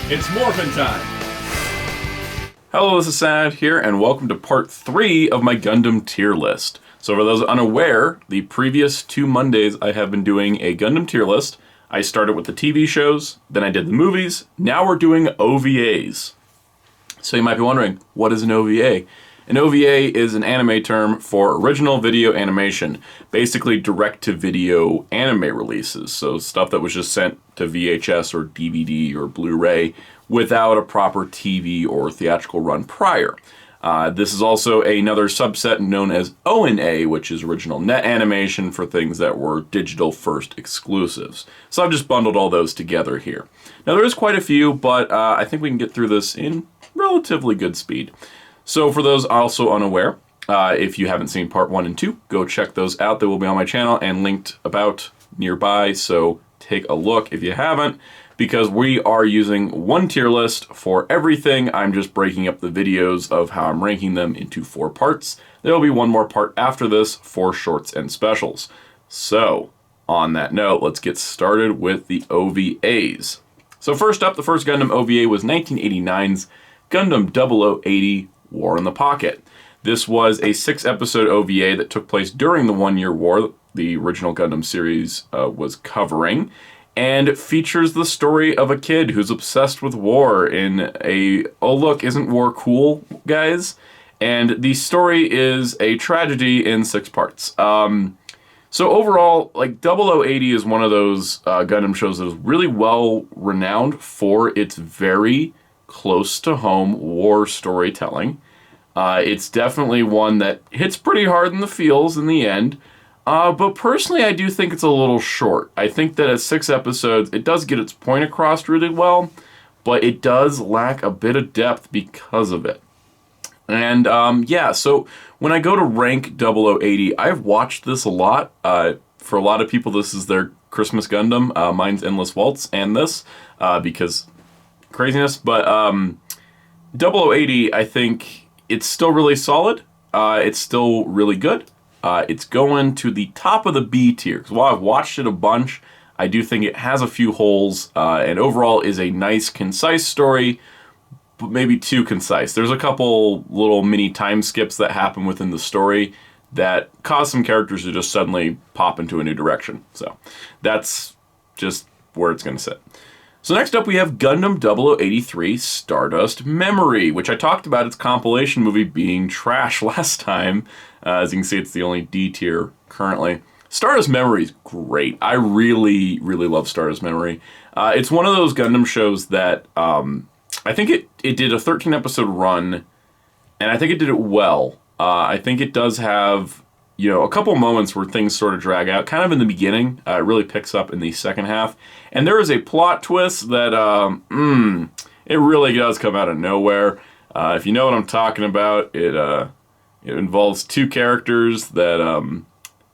It's morphin' time! Hello, this is Sad here, and welcome to part 3 of my Gundam tier list. So for those unaware, the previous 2 Mondays I have been doing a Gundam tier list. I started with the TV shows, then I did the movies, now we're doing OVAs. So you might be wondering, what is an OVA? An OVA is an anime term for original video animation, basically direct-to-video anime releases, so stuff that was just sent to VHS or DVD or Blu-ray without a proper TV or theatrical run prior. This is also another subset known as ONA, which is original net animation for things that were digital first exclusives. So I've just bundled all those together here. Now there is quite a few, but I think we can get through this in relatively good speed. So for those also unaware, if you haven't seen part 1 and 2, go check those out. They will be on my channel and linked about nearby, so take a look if you haven't, because we are using one tier list for everything. I'm just breaking up the videos of how I'm ranking them into 4 parts. There will be one more part after this for shorts and specials. So, on that note, let's get started with the OVAs. So first up, the first Gundam OVA was 1989's Gundam 0080 War in the Pocket. This was a 6-episode OVA that took place during the One-Year War the original Gundam series was covering, and features the story of a kid who's obsessed with war in a, oh look, isn't war cool, guys? And the story is a tragedy in 6 parts. So overall, like 0080 is one of those Gundam shows that is really well renowned for its very close to home war storytelling. It's definitely one that hits pretty hard in the feels in the end. But personally, I do think it's a little short. I think that at 6 episodes, it does get its point across really well, but it does lack a bit of depth because of it. And yeah, so when I go to rank 0080, I've watched this a lot. For a lot of people, this is their Christmas Gundam. Mine's Endless Waltz and this, because craziness. But 0080, I think it's still really solid. It's still really good. It's going to the top of the B tier, because while I've watched it a bunch, I do think it has a few holes, and overall is a nice, concise story, but maybe too concise. There's a couple little mini time skips that happen within the story that cause some characters to just suddenly pop into a new direction. So that's just where it's going to sit. So next up we have Gundam 0083 Stardust Memory, which I talked about its compilation movie being trash last time. As you can see, it's the only D tier currently. Stardust Memory is great. I really, really love Stardust Memory. It's one of those Gundam shows that I think it did a 13-episode run, and I think it did it well. I think it does have, you know, a couple moments where things sort of drag out, kind of in the beginning. It really picks up in the second half. And there is a plot twist that, it really does come out of nowhere. If you know what I'm talking about, it involves 2 characters that,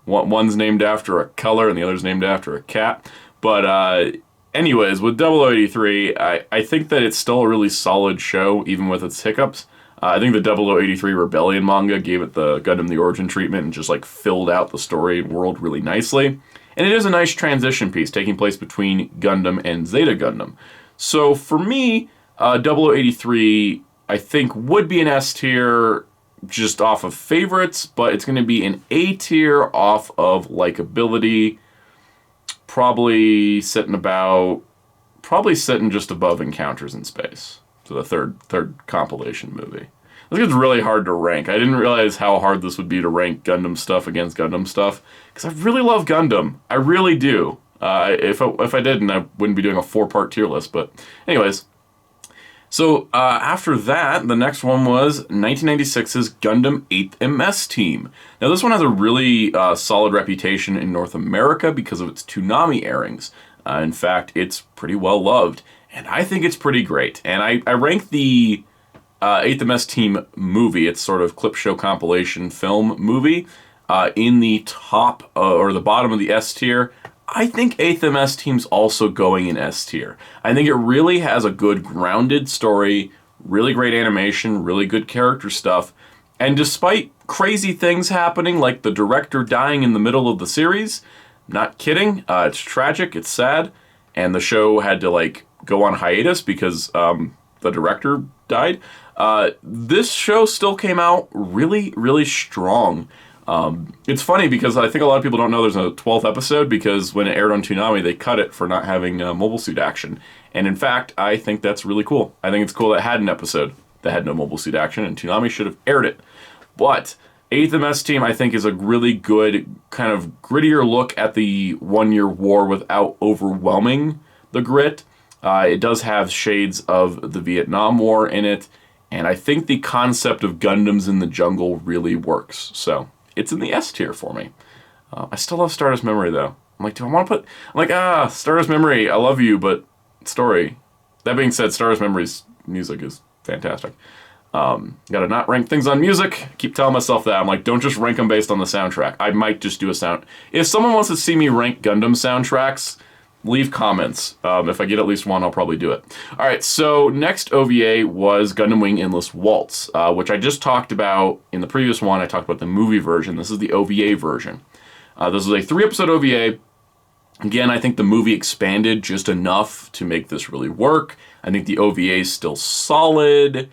one's named after a color and the other's named after a cat. But anyways, with 0083, I think that it's still a really solid show, even with its hiccups. I think the 0083 Rebellion manga gave it the Gundam the Origin treatment and just like filled out the story world really nicely. And it is a nice transition piece taking place between Gundam and Zeta Gundam. So for me, 0083 I think would be an S tier just off of favorites, but it's going to be an A tier off of likability. Probably sitting just above Encounters in Space. So the third compilation movie. This gets really hard to rank. I didn't realize how hard this would be to rank Gundam stuff against Gundam stuff, because I really love Gundam. I really do. If I didn't, I wouldn't be doing a 4-part tier list. But anyways, so after that, the next one was 1996's Gundam 8th MS Team. Now this one has a really solid reputation in North America because of its Toonami airings. In fact, it's pretty well loved. And I think it's pretty great. And I rank the 8th MS Team movie, it's sort of clip show compilation film movie, in the top or the bottom of the S tier. I think 8th MS Team's also going in S tier. I think it really has a good grounded story, really great animation, really good character stuff. And despite crazy things happening, like the director dying in the middle of the series, not kidding, it's tragic, it's sad, and the show had to like go on hiatus because the director died. This show still came out really, really strong. It's funny because I think a lot of people don't know there's a 12th episode because when it aired on Toonami, they cut it for not having mobile suit action. And in fact, I think that's really cool. I think it's cool that it had an episode that had no mobile suit action, and Toonami should have aired it. But 8th MS Team, I think, is a really good kind of grittier look at the one-year war without overwhelming the grit. It does have shades of the Vietnam War in it, and I think the concept of Gundams in the jungle really works. So it's in the S tier for me. I still love Stardust Memory, though. I'm like, do I want to put... I'm like, Stardust Memory, I love you, but story. That being said, Stardust Memory's music is fantastic. Gotta not rank things on music. Keep telling myself that. I'm like, don't just rank them based on the soundtrack. I might just do a sound... If someone wants to see me rank Gundam soundtracks, leave comments. If I get at least one, I'll probably do it. Alright, so next OVA was Gundam Wing Endless Waltz, which I just talked about in the previous one. I talked about the movie version. This is the OVA version. This is a 3-episode OVA. Again, I think the movie expanded just enough to make this really work. I think the OVA is still solid,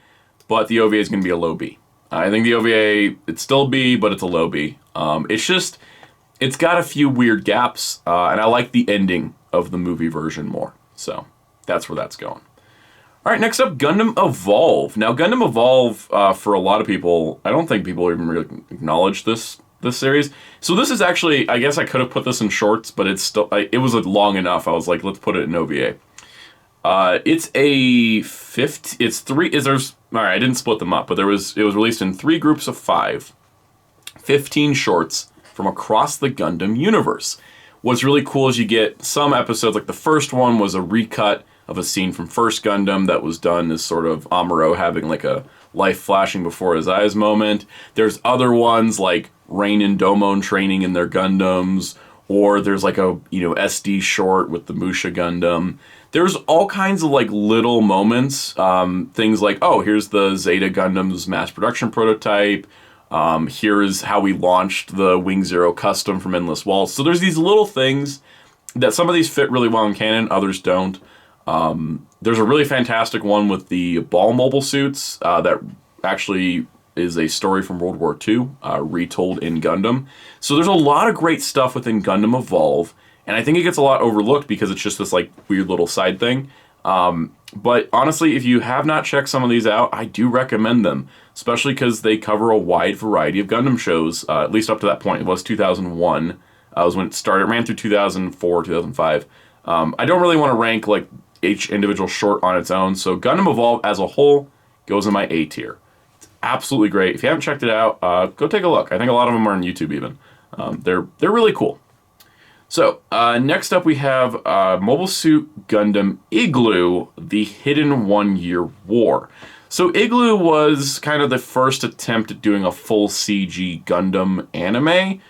but the OVA is going to be a low B. I think the OVA, it's still B, but it's a low B. It's got a few weird gaps, and I like the ending of the movie version more. So that's where that's going. All right, next up, Gundam Evolve. Now, Gundam Evolve, for a lot of people, I don't think people even really acknowledge this series. So this is actually, I guess I could have put this in shorts, but it's still, it was long enough. I was like, let's put it in OVA. It's a 50, it's three, there's, all right, I didn't split them up, but it was released in 3 groups of 5, 15 shorts from across the Gundam universe. What's really cool is you get some episodes, like the first one was a recut of a scene from First Gundam that was done as sort of Amuro having like a life flashing before his eyes moment. There's other ones like Rain and Domon training in their Gundams, or there's like a, SD short with the Musha Gundam. There's all kinds of like little moments, things like, oh, here's the Zeta Gundam's mass production prototype. Here's how we launched the Wing Zero custom from Endless Waltz. So there's these little things that some of these fit really well in canon, others don't. There's a really fantastic one with the ball mobile suits that actually is a story from World War II, retold in Gundam. So there's a lot of great stuff within Gundam Evolve, and I think it gets a lot overlooked because it's just this like weird little side thing. But honestly, if you have not checked some of these out, I do recommend them, especially because they cover a wide variety of Gundam shows, at least up to that point. It was 2001. Was when it started. It ran through 2004, 2005. I don't really want to rank like each individual short on its own, so Gundam Evolve as a whole goes in my A tier. It's absolutely great. If you haven't checked it out, go take a look. I think a lot of them are on YouTube even. They're really cool. So, next up we have Mobile Suit Gundam Igloo, the Hidden One-Year War. So Igloo was kind of the first attempt at doing a full CG Gundam anime.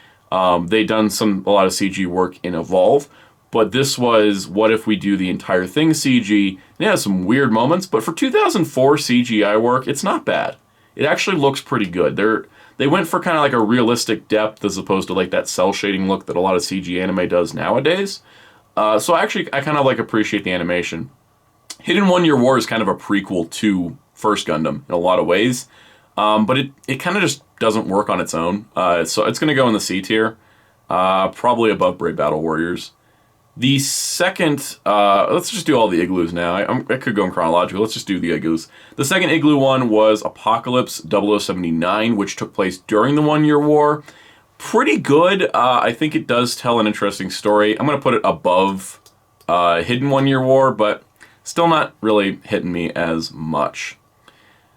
They'd done a lot of CG work in Evolve, but this was, what if we do the entire thing CG? It has some weird moments, but for 2004 CGI work, it's not bad. It actually looks pretty good. They went for kind of like a realistic depth as opposed to like that cell shading look that a lot of CG anime does nowadays. So I kind of like appreciate the animation. Hidden One-Year War is kind of a prequel to First Gundam in a lot of ways, but it kind of just doesn't work on its own. So it's going to go in the C tier, probably above Brave Battle Warriors. The second, let's just do all the Igloos now. I could go in chronological. Let's just do the Igloos. The second Igloo one was Apocalypse 0079, which took place during the One-Year War. Pretty good. I think it does tell an interesting story. I'm going to put it above Hidden One-Year War, but still not really hitting me as much.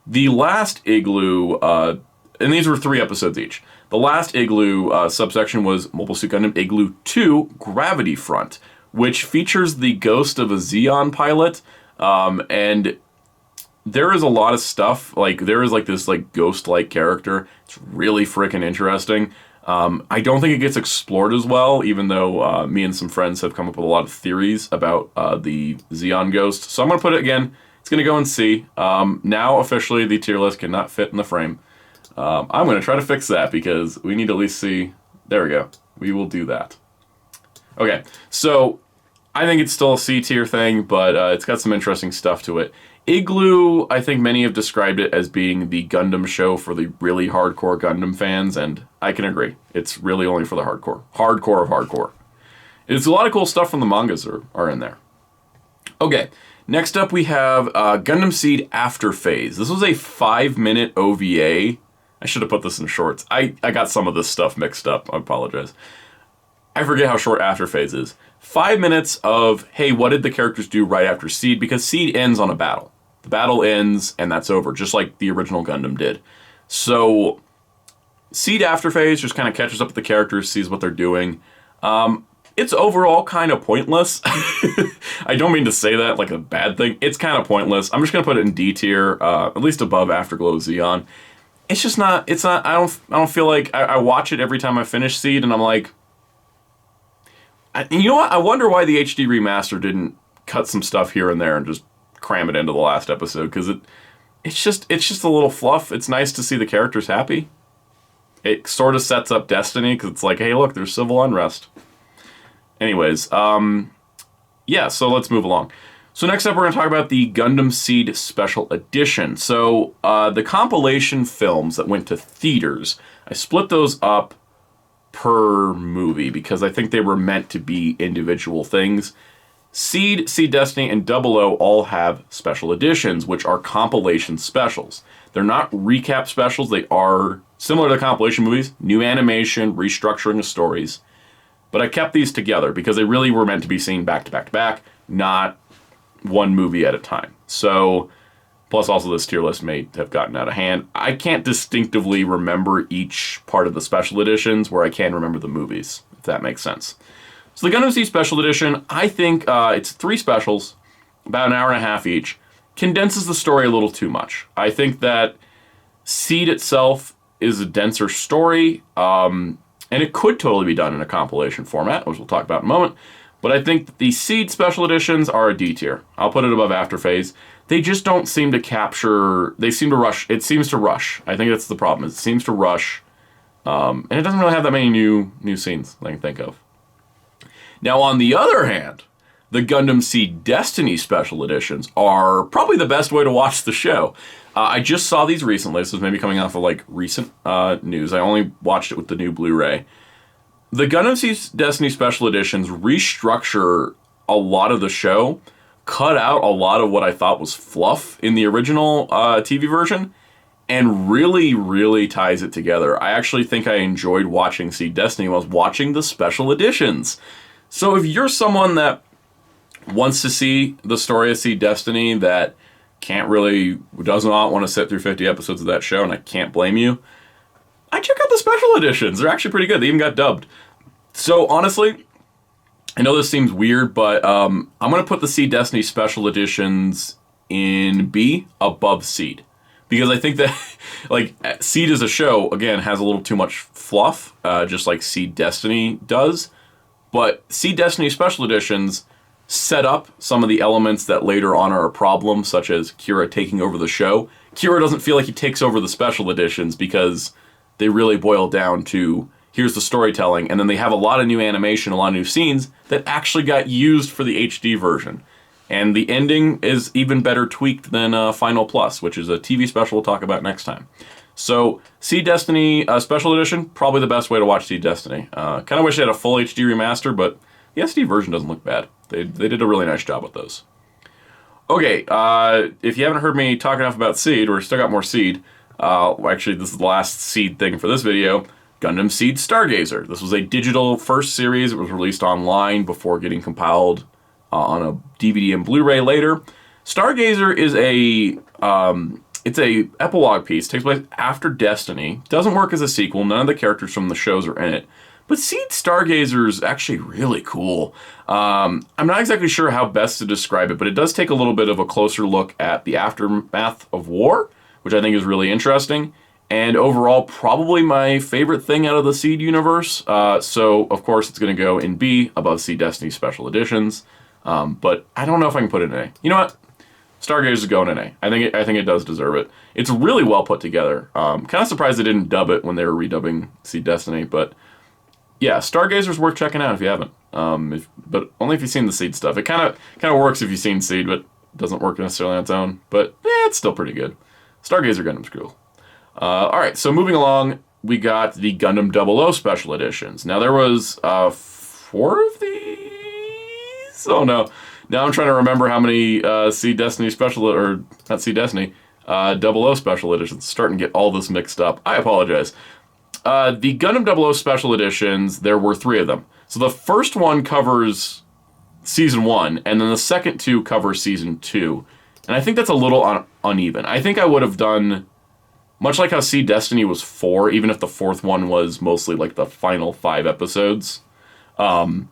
The last Igloo, and these were 3 episodes each. The last Igloo subsection was Mobile Suit Gundam Igloo 2 Gravity Front, which features the ghost of a Zeon pilot, and there is a lot of stuff. Like, there is like this like ghost-like character. It's really freaking interesting. I don't think it gets explored as well, even though me and some friends have come up with a lot of theories about the Zeon ghost. So I'm going to put it again. It's going to go in C. Now, officially, the tier list cannot fit in the frame. I'm going to try to fix that because we need to at least see. There we go. We will do that. Okay, so I think it's still a C tier thing, but it's got some interesting stuff to it. Igloo, I think many have described it as being the Gundam show for the really hardcore Gundam fans, and I can agree. It's really only for the hardcore. Hardcore of hardcore. It's a lot of cool stuff from the mangas are in there. Okay, next up we have Gundam Seed After Phase. This was a 5-minute OVA. I should have put this in shorts. I got some of this stuff mixed up. I apologize. I forget how short After Phase is. 5 minutes of, hey, what did the characters do right after Seed? Because Seed ends on a battle. The battle ends, and that's over, just like the original Gundam did. So, Seed After Phase just kind of catches up with the characters, sees what they're doing. It's overall kind of pointless. I don't mean to say that like a bad thing. It's kind of pointless. I'm just going to put it in D tier, at least above Afterglow Xeon. It's just not, I don't feel like, I watch it every time I finish Seed, and I'm like, you know what? I wonder why the HD remaster didn't cut some stuff here and there and just cram it into the last episode, because it's just a little fluff. It's nice to see the characters happy. It sort of sets up Destiny, because it's like, hey, look, there's civil unrest. Anyways, yeah, so let's move along. So next up, we're going to talk about the Gundam Seed Special Edition. So the compilation films that went to theaters, I split those up per movie because I think they were meant to be individual things. Seed, Seed Destiny, and 00 all have special editions, which are compilation specials. They're not recap specials. They are similar to compilation movies, new animation, restructuring of stories. But I kept these together because they really were meant to be seen back to back to back, not one movie at a time. So, plus also this tier list may have gotten out of hand. I can't distinctively remember each part of the special editions where I can remember the movies, if that makes sense. So the Gundam Seed Special Edition, I think it's 3 specials, about an hour and a half each, condenses the story a little too much. I think that Seed itself is a denser story, and it could totally be done in a compilation format, which we'll talk about in a moment. But I think that the Seed Special Editions are a D tier. I'll put it above After Phase. They just don't seem to capture, they seem to rush, it seems to rush. I think that's the problem, it seems to rush, and it doesn't really have that many new scenes that I can think of. Now, on the other hand, the Gundam Seed Destiny Special Editions are probably the best way to watch the show. I just saw these recently. This was maybe coming off of like recent news. I only watched it with the new Blu-ray. The Gundam Seed Destiny Special Editions restructure a lot of the show, cut out a lot of what I thought was fluff in the original TV version, and really, really ties it together. I actually think I enjoyed watching Seed Destiny while I was watching the special editions. So if you're someone that wants to see the story of Seed Destiny that does not want to sit through 50 episodes of that show, and I can't blame you, I check out the special editions. They're actually pretty good. They even got dubbed. So honestly, I know this seems weird, but I'm going to put the Seed Destiny special editions in B above Seed. Because I think that, like, Seed as a show, again, has a little too much fluff, just like Seed Destiny does. But Seed Destiny special editions set up some of the elements that later on are a problem, such as Kira taking over the show. Kira doesn't feel like he takes over the special editions because they really boil down to, here's the storytelling, and then they have a lot of new animation, a lot of new scenes that actually got used for the HD version. And the ending is even better tweaked than Final Plus, which is a TV special we'll talk about next time. So, Seed Destiny Special Edition, probably the best way to watch Seed Destiny. Kind of wish they had a full HD remaster, but the SD version doesn't look bad. They did a really nice job with those. Okay, if you haven't heard me talk enough about Seed, we're still got more Seed. Actually, this is the last Seed thing for this video. Gundam Seed Stargazer. This was a digital first series. It was released online before getting compiled on a DVD and Blu-ray later. Stargazer is it's a epilogue piece. It takes place after Destiny. Doesn't work as a sequel. None of the characters from the shows are in it. But Seed Stargazer is actually really cool. I'm not exactly sure how best to describe it, but it does take a little bit of a closer look at the aftermath of war, which I think is really interesting. And overall, probably my favorite thing out of the Seed universe. So, of course, it's going to go in B, above Seed Destiny Special Editions. But I don't know if I can put it in A. You know what? Stargazer is going in A. I think it does deserve it. It's really well put together. Kind of surprised they didn't dub it when they were redubbing Seed Destiny, but yeah, Stargazer's worth checking out if you haven't. but only if you've seen the Seed stuff. It kind of works if you've seen Seed, but doesn't work necessarily on its own. But it's still pretty good. Stargazer Gundam's cool. All right, so moving along, we got the Gundam 00 special editions. Now there was 4 of these. Oh no! Now I'm trying to remember how many Seed Destiny special or not Seed Destiny 00 special editions. Starting to get all this mixed up. I apologize. The Gundam 00 special editions, there were 3 of them. So the first one covers Season 1, and then the second 2 cover Season 2. And I think that's a little uneven. I think I would have done, much like how Seed Destiny was 4, even if the 4th one was mostly like the final 5 episodes, 00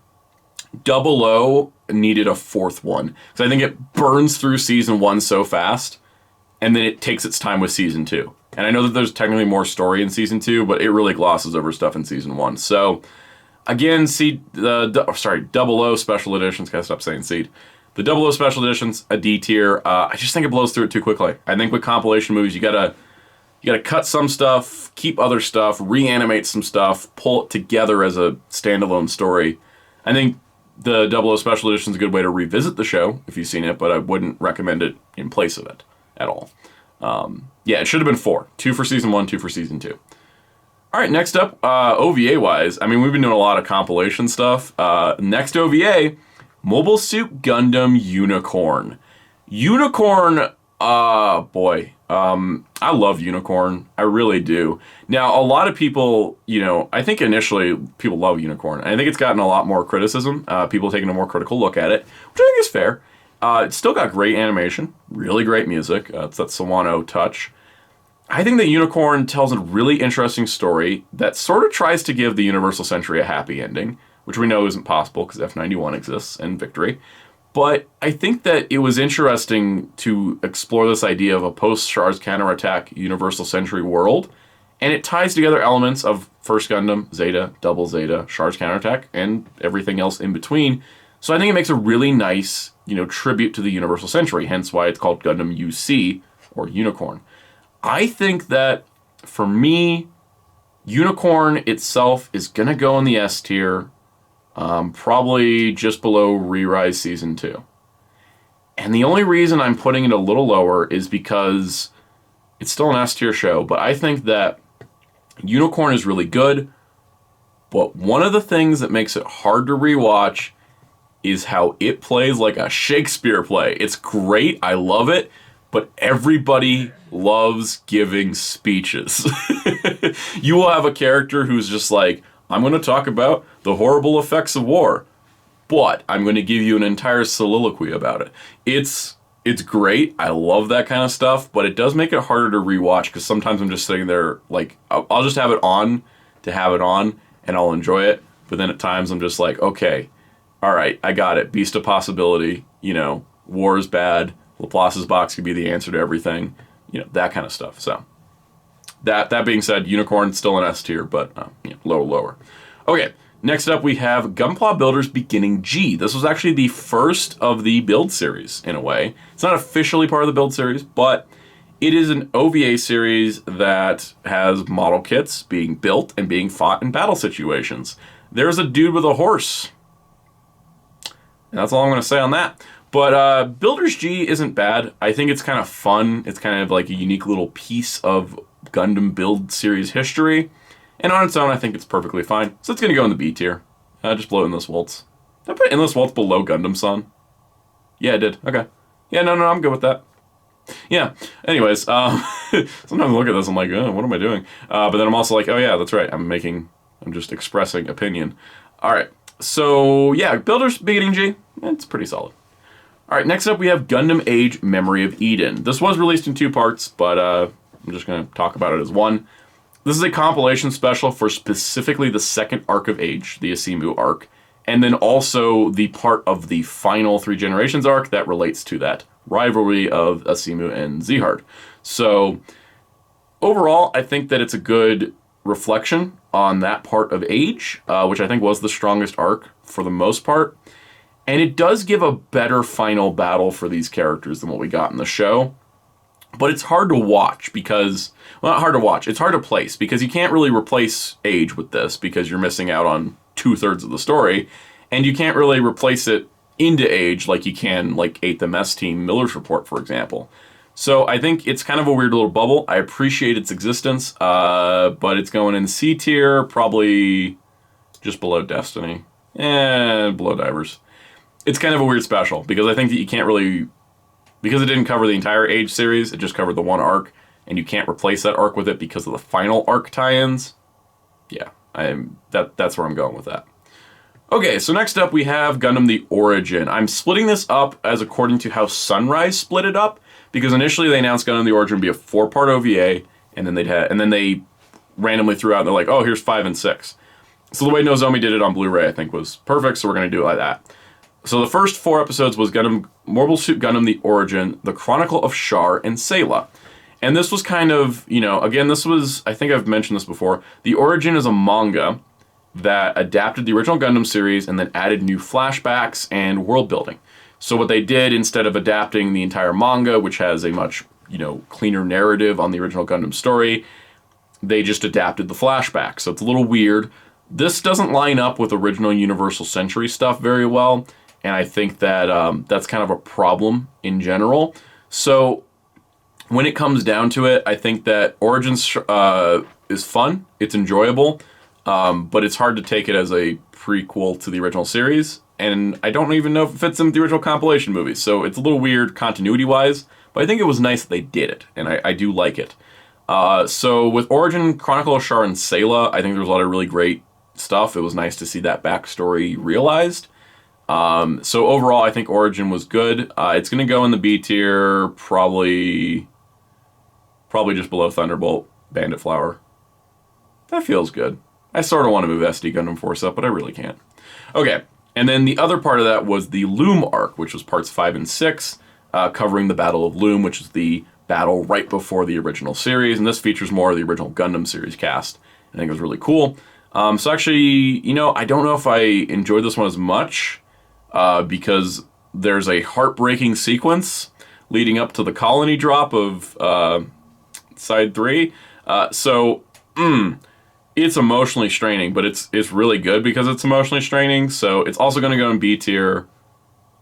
needed a 4th one. So I think it burns through Season 1 so fast, and then it takes its time with Season 2. And I know that there's technically more story in Season 2, but it really glosses over stuff in Season 1. So, again, 00 special editions, gotta stop saying Seed. The 00 special editions, a D tier. I just think it blows through it too quickly. I think with compilation movies, you gotta cut some stuff, keep other stuff, reanimate some stuff, pull it together as a standalone story. I think the 00 special edition is a good way to revisit the show if you've seen it, but I wouldn't recommend it in place of it at all. Yeah, it should have been 4. 2 for Season 1, 2 for Season 2. All right, next up, OVA-wise, I mean, we've been doing a lot of compilation stuff. Next OVA, Mobile Suit Gundam Unicorn. Unicorn, boy, I love Unicorn. I really do. Now, a lot of people, I think initially people love Unicorn. I think it's gotten a lot more criticism, people taking a more critical look at it, which I think is fair. It's still got great animation, really great music. It's that Sawano touch. I think that Unicorn tells a really interesting story that sort of tries to give the Universal Century a happy ending, which we know isn't possible because F91 exists and Victory. But I think that it was interesting to explore this idea of a post-Char's counterattack Universal Century world, and it ties together elements of First Gundam, Zeta, Double Zeta, Char's counterattack, and everything else in between. So I think it makes a really nice, tribute to the Universal Century, hence why it's called Gundam UC, or Unicorn. I think that, for me, Unicorn itself is going to go in the S tier, probably just below Re-Rise Season 2. And the only reason I'm putting it a little lower is because it's still an S tier show, but I think that Unicorn is really good, but one of the things that makes it hard to rewatch is how it plays like a Shakespeare play. It's great, I love it, but everybody loves giving speeches. You will have a character who's just like, I'm going to talk about the horrible effects of war, but I'm going to give you an entire soliloquy about it. It's great. I love that kind of stuff, but it does make it harder to rewatch because sometimes I'm just sitting there like, I'll just have it on to have it on and I'll enjoy it. But then at times I'm just like, okay, all right, I got it. Beast of Possibility, war is bad. Laplace's box could be the answer to everything, that kind of stuff. So that being said, Unicorn's still an S tier, but lower. Okay, next up we have Gunpla Builders Beginning G. This was actually the first of the build series, in a way. It's not officially part of the build series, but it is an OVA series that has model kits being built and being fought in battle situations. There's a dude with a horse. And that's all I'm going to say on that. But Builders G isn't bad. I think it's kind of fun. It's kind of like a unique little piece of Gundam build series history. And on its own, I think it's perfectly fine. So it's going to go in the B tier. Just below Endless Waltz. Did I put Endless Waltz below Gundam Sun? Yeah, I did. Okay. Yeah, no, I'm good with that. Yeah. Anyways, sometimes I look at this, I'm like, oh, what am I doing? But then I'm also like, oh yeah, that's right. I'm just expressing opinion. All right. So yeah, Builders Beginning G, it's pretty solid. All right, next up we have Gundam Age Memory of Eden. This was released in 2 parts, but I'm just going to talk about it as one. This is a compilation special for specifically the second arc of Age, the Asimu arc, and then also the part of the final 3 Generations arc that relates to that rivalry of Asimu and Zehard. So overall, I think that it's a good reflection on that part of Age, which I think was the strongest arc for the most part. And it does give a better final battle for these characters than what we got in the show. But it's hard to watch because, well, not hard to watch, it's hard to place because you can't really replace Age with this because you're missing out on 2/3 of the story. And you can't really replace it into age like you can like 8th MS Team Miller's Report, for example. So I think it's kind of a weird little bubble. I appreciate its existence, but it's going in C tier, probably just below Destiny. Below Divers. It's kind of a weird special, because I think that you can't really... Because it didn't cover the entire Age series, it just covered the one arc, and you can't replace that arc with it because of the final arc tie-ins. Yeah, that's where I'm going with that. Okay, so next up we have Gundam the Origin. I'm splitting this up as according to how Sunrise split it up, because initially they announced Gundam the Origin would be a 4-part OVA, and then they randomly threw out, they're like, oh, here's 5 and 6. So the way Nozomi did it on Blu-ray, I think, was perfect, so we're going to do it like that. So the first 4 episodes was Mobile Suit Gundam the Origin, The Chronicle of Char, and Sayla. And this was kind of, again, this was, I think I've mentioned this before, The Origin is a manga that adapted the original Gundam series and then added new flashbacks and world building. So what they did, instead of adapting the entire manga, which has a much, cleaner narrative on the original Gundam story, they just adapted the flashbacks. So it's a little weird. This doesn't line up with original Universal Century stuff very well, and I think that that's kind of a problem in general. So when it comes down to it, I think that Origins is fun, it's enjoyable, but it's hard to take it as a prequel to the original series, and I don't even know if it fits in with the original compilation movies, so it's a little weird continuity-wise, but I think it was nice that they did it, and I do like it. So with Origin, Chronicle of Char, and Sayla, I think there was a lot of really great stuff. It was nice to see that backstory realized. So overall, I think Origin was good. It's going to go in the B tier, probably just below Thunderbolt, Bandit Flower. That feels good. I sort of want to move SD Gundam Force up, but I really can't. Okay, and then the other part of that was the Loom Arc, which was parts 5 and 6, covering the Battle of Loom, which is the battle right before the original series, and this features more of the original Gundam series cast. I think it was really cool. So actually, I don't know if I enjoyed this one as much, because there's a heartbreaking sequence leading up to the colony drop of Side 3. It's emotionally straining, but it's really good because it's emotionally straining, so it's also going to go in B tier,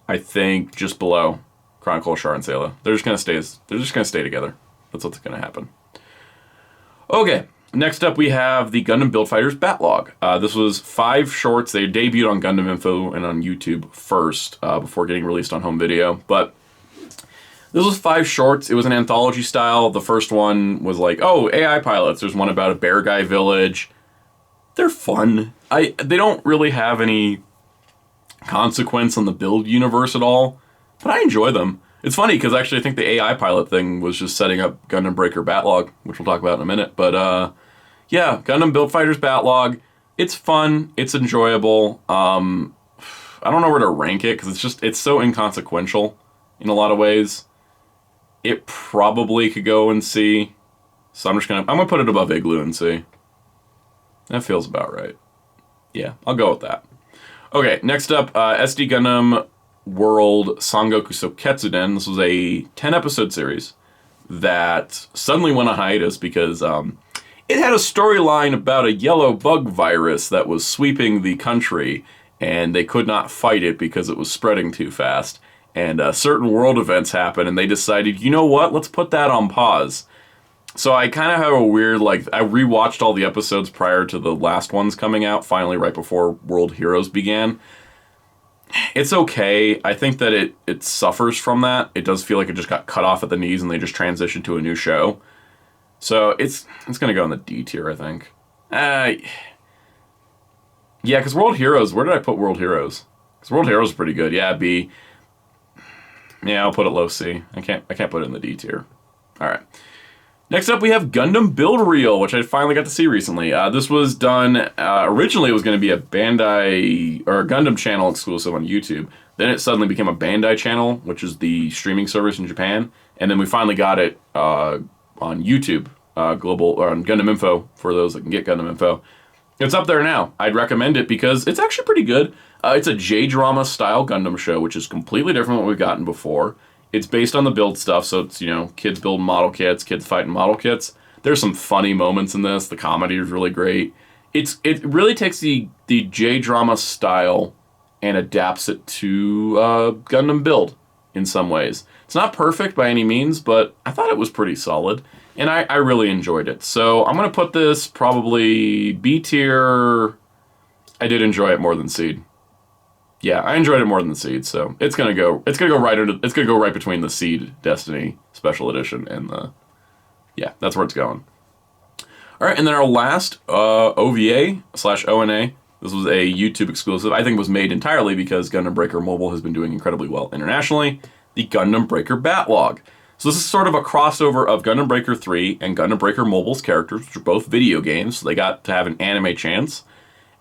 I think, just below Chronicle of Char and Sayla. They're just going to stay together. That's what's going to happen. Okay. Next up, we have the Gundam Build Fighters Batlog. This was 5 shorts. They debuted on Gundam Info and on YouTube first, before getting released on home video. But this was 5 shorts. It was an anthology style. The first one was like, oh, AI pilots. There's one about a bear guy village. They're fun. They don't really have any consequence on the build universe at all, but I enjoy them. It's funny, because actually I think the AI pilot thing was just setting up Gundam Breaker Batlog, which we'll talk about in a minute. But, yeah, Gundam Build Fighters Batlog. It's fun. It's enjoyable. I don't know where to rank it, because it's so inconsequential in a lot of ways. It probably could go in C. So I'm gonna put it above Igloo in C. That feels about right. Yeah, I'll go with that. Okay, next up, SD Gundam World Sangoku Soquetsuden. This was a 10-episode series that suddenly went on hiatus because it had a storyline about a yellow bug virus that was sweeping the country, and they could not fight it because it was spreading too fast. And certain world events happened, and they decided, you know what, let's put that on pause. So I kind of have a weird, I rewatched all the episodes prior to the last ones coming out, finally right before World Heroes began. It's okay. I think that it suffers from that. It does feel like it just got cut off at the knees and they just transitioned to a new show. So it's going to go in the D tier, I think. Yeah, because World Heroes, where did I put World Heroes? Because World Heroes is pretty good. Yeah, B. Yeah, I'll put it low C. I can't put it in the D tier. All right. Next up, we have Gundam Build Reel, which I finally got to see recently. This was done, originally it was going to be a Bandai, or a Gundam channel exclusive on YouTube. Then it suddenly became a Bandai channel, which is the streaming service in Japan. And then we finally got it on YouTube, or on Gundam Info, for those that can get Gundam Info. It's up there now. I'd recommend it because it's actually pretty good. It's a J-drama style Gundam show, which is completely different from what we've gotten before. It's based on the build stuff, so it's, kids building model kits, kids fighting model kits. There's some funny moments in this. The comedy is really great. It really takes the J-drama style and adapts it to Gundam build in some ways. It's not perfect by any means, but I thought it was pretty solid, and I really enjoyed it. So I'm going to put this probably B tier. I did enjoy it more than Seed. Yeah, I enjoyed it more than the Seed, so it's gonna go right between the Seed Destiny Special Edition and the, yeah, that's where it's going. All right, and then our last OVA/ONA. This was a YouTube exclusive. I think it was made entirely because Gundam Breaker Mobile has been doing incredibly well internationally. The Gundam Breaker Batlog. So this is sort of a crossover of Gundam Breaker 3 and Gundam Breaker Mobile's characters, which are both video games, so they got to have an anime chance.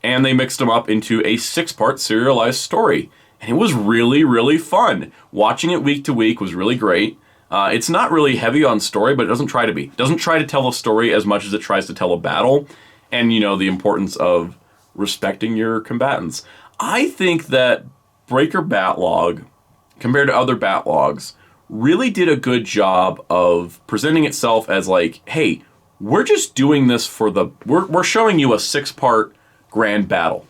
And they mixed them up into a 6-part serialized story. And it was really, really fun. Watching it week to week was really great. It's not really heavy on story, but it doesn't try to be. It doesn't try to tell a story as much as it tries to tell a battle. And, you know, the importance of respecting your combatants. I think that Breaker Batlog, compared to other Batlogs, really did a good job of presenting itself as like, hey, we're just doing this for the... We're showing you a 6-part grand battle.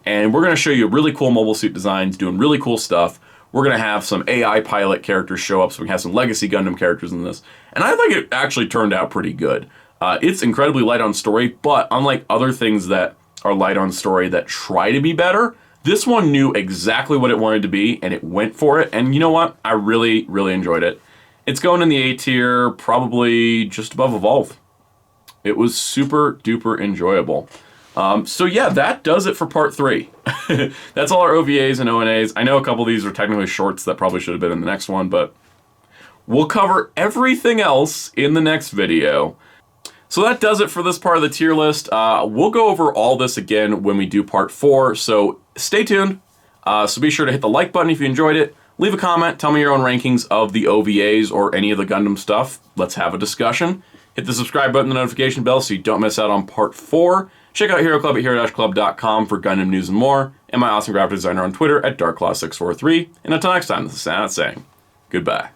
And we're going to show you really cool mobile suit designs, doing really cool stuff. We're going to have some AI pilot characters show up, so we can have some Legacy Gundam characters in this. And I think it actually turned out pretty good. It's incredibly light on story, but unlike other things that are light on story that try to be better, this one knew exactly what it wanted to be, and it went for it. And you know what? I really, really enjoyed it. It's going in the A tier, probably just above Evolve. It was super duper enjoyable. So yeah, that does it for part 3. That's all our OVAs and ONAs. I know a couple of these are technically shorts that probably should have been in the next one, but we'll cover everything else in the next video. So that does it for this part of the tier list. We'll go over all this again when we do part 4, so stay tuned. So be sure to hit the like button if you enjoyed it. Leave a comment, tell me your own rankings of the OVAs or any of the Gundam stuff. Let's have a discussion. Hit the subscribe button, the notification bell, so you don't miss out on part 4. Check out Hero Club at hero-club.com for Gundam news and more, and my awesome graphic designer on Twitter at darkclaw643. And until next time, this is Soundout saying goodbye.